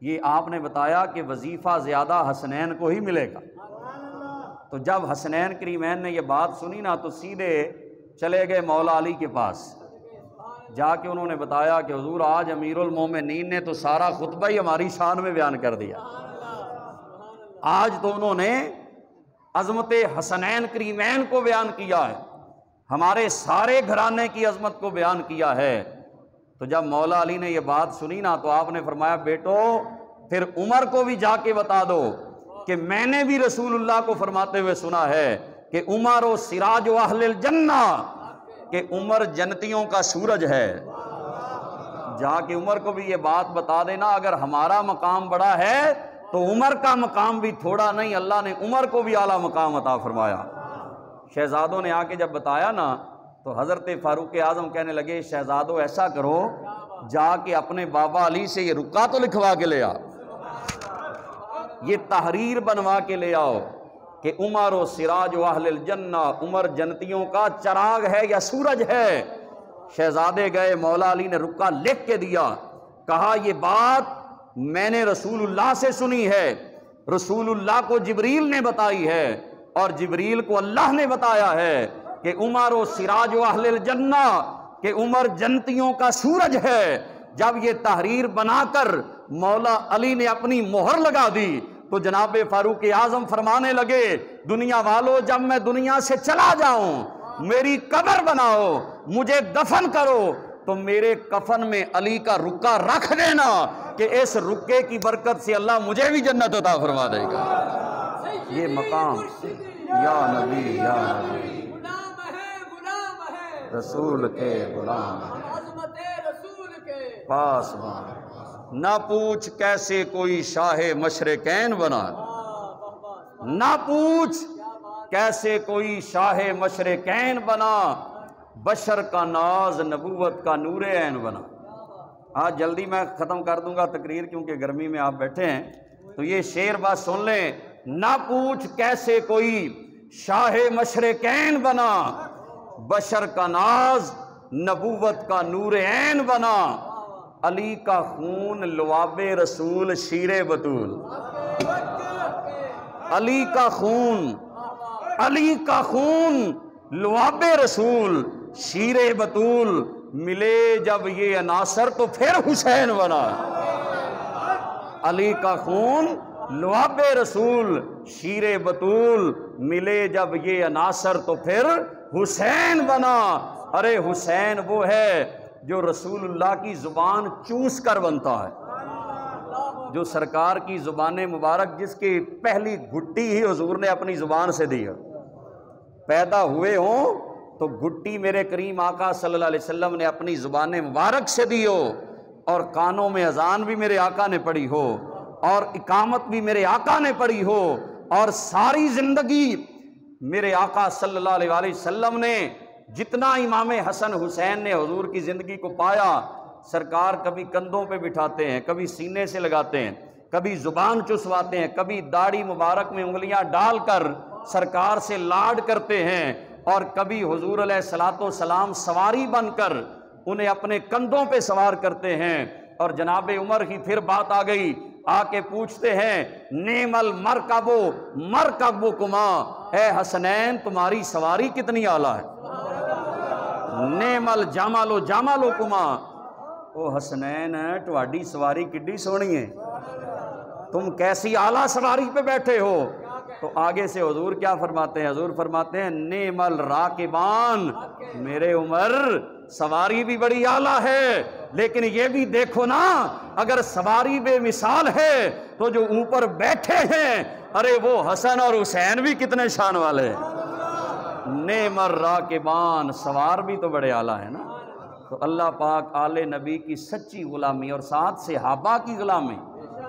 یہ آپ نے بتایا کہ وظیفہ زیادہ حسنین کو ہی ملے گا۔ تو جب حسنین کریمین نے یہ بات سنی نا تو سیدھے چلے گئے مولا علی کے پاس، جا کے انہوں نے بتایا کہ حضور آج امیر المومنین نے تو سارا خطبہ ہی ہماری شان میں بیان کر دیا، آج تو انہوں نے عظمت حسنین کریمین کو بیان کیا ہے، ہمارے سارے گھرانے کی عظمت کو بیان کیا ہے۔ تو جب مولا علی نے یہ بات سنی نا تو آپ نے فرمایا بیٹو پھر عمر کو بھی جا کے بتا دو کہ میں نے بھی رسول اللہ کو فرماتے ہوئے سنا ہے کہ عمر و سراج و اہل الجنہ، کہ عمر جنتیوں کا سورج ہے۔ جا کے عمر کو بھی یہ بات بتا دینا، اگر ہمارا مقام بڑا ہے تو عمر کا مقام بھی تھوڑا نہیں، اللہ نے عمر کو بھی اعلیٰ مقام عطا فرمایا۔ شہزادوں نے آ کے جب بتایا نا تو حضرت فاروق اعظم کہنے لگے شہزادوں ایسا کرو، جا کے اپنے بابا علی سے یہ رکا تو لکھوا کے لے آ، یہ تحریر بنوا کے لے آؤ کہ عمر و سراج و اہل الجنہ، عمر جنتیوں کا چراغ ہے یا سورج ہے۔ شہزادے گئے، مولا علی نے رکا لکھ کے دیا، کہا یہ بات میں نے رسول اللہ سے سنی ہے، رسول اللہ کو جبریل نے بتائی ہے، اور جبریل کو اللہ نے بتایا ہے کہ عمر و سراج و اہل الجنہ، کہ عمر جنتیوں کا سورج ہے۔ جب یہ تحریر بنا کر مولا علی نے اپنی مہر لگا دی تو جناب فاروق اعظم فرمانے لگے دنیا والو جب میں دنیا سے چلا جاؤں میری قبر بناؤ، مجھے دفن کرو تو میرے کفن میں علی کا رکا رکھ دینا کہ اس رکے کی برکت سے اللہ مجھے بھی جنت عطا فرما دے گا۔ یہ مقام یا نبی یا نبی، رسول کے غلام پاسبان، نہ پوچھ کیسے کوئی شاہ مشرقین بنا، نہ پوچھ کیسے کوئی شاہ مشرقین بنا، بشر کا ناز نبوت کا نور عین بنا۔ آج جلدی میں ختم کر دوں گا تقریر کیونکہ گرمی میں آپ بیٹھے ہیں، تو یہ شعر بات سن لیں نہ پوچھ کیسے کوئی شاہ مشرقین بنا، بشر کا ناز نبوت کا نور عین بنا، علی کا خون لعاب رسول شیر بطول، علی کا خون، علی کا خون لعاب رسول شیر بطول، ملے جب یہ عناصر تو پھر حسین بنا۔ علی کا خون لعاب رسول شیر بطول، ملے جب یہ عناصر تو پھر حسین بنا۔ ارے حسین وہ ہے جو رسول اللہ کی زبان چوس کر بنتا ہے، جو سرکار کی زبان مبارک جس کی پہلی گھٹی ہی حضور نے اپنی زبان سے دی ہے، پیدا ہوئے ہوں تو گھٹی میرے کریم آقا صلی اللہ علیہ وسلم نے اپنی زبان مبارک سے دی ہو، اور کانوں میں اذان بھی میرے آقا نے پڑھی ہو، اور اقامت بھی میرے آقا نے پڑھی ہو، اور ساری زندگی میرے آقا صلی اللہ علیہ وآلہ وسلم نے جتنا امام حسن حسین نے حضور کی زندگی کو پایا، سرکار کبھی کندھوں پہ بٹھاتے ہیں، کبھی سینے سے لگاتے ہیں، کبھی زبان چسواتے ہیں، کبھی داڑھی مبارک میں انگلیاں ڈال کر سرکار سے لاڈ کرتے ہیں، اور کبھی حضور علیہ الصلوۃ والسلام سواری بن کر انہیں اپنے کندھوں پہ سوار کرتے ہیں۔ اور جناب عمر کی پھر بات آ گئی، آ کے پوچھتے ہیں نعم المرکب مرکبکما، اے حسنین تمہاری سواری کتنی اعلیٰ ہے، نعم الجمل جملکما، او حسنین تہاڈی سواری کڈی سونی ہے، تم کیسی اعلیٰ سواری پہ بیٹھے ہو۔ تو آگے سے حضور کیا فرماتے ہیں؟ حضور فرماتے ہیں نعم الراکبان، میرے عمر سواری بھی بڑی اعلیٰ ہے، لیکن یہ بھی دیکھو نا اگر سواری بے مثال ہے تو جو اوپر بیٹھے ہیں ارے وہ حسن اور حسین بھی کتنے شان والے ہیں۔ نعم الراکبان، سوار بھی تو بڑے اعلیٰ ہیں نا۔ تو اللہ پاک آل نبی کی سچی غلامی اور ساتھ صحابہ کی غلامی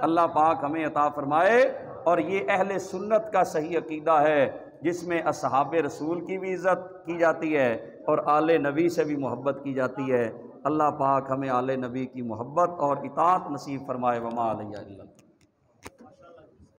اللہ پاک ہمیں عطا فرمائے، اور یہ اہل سنت کا صحیح عقیدہ ہے جس میں اصحاب رسول کی بھی عزت کی جاتی ہے اور آل نبی سے بھی محبت کی جاتی ہے۔ اللہ پاک ہمیں آل نبی کی محبت اور اطاعت نصیب فرمائے۔ وما علیہ الا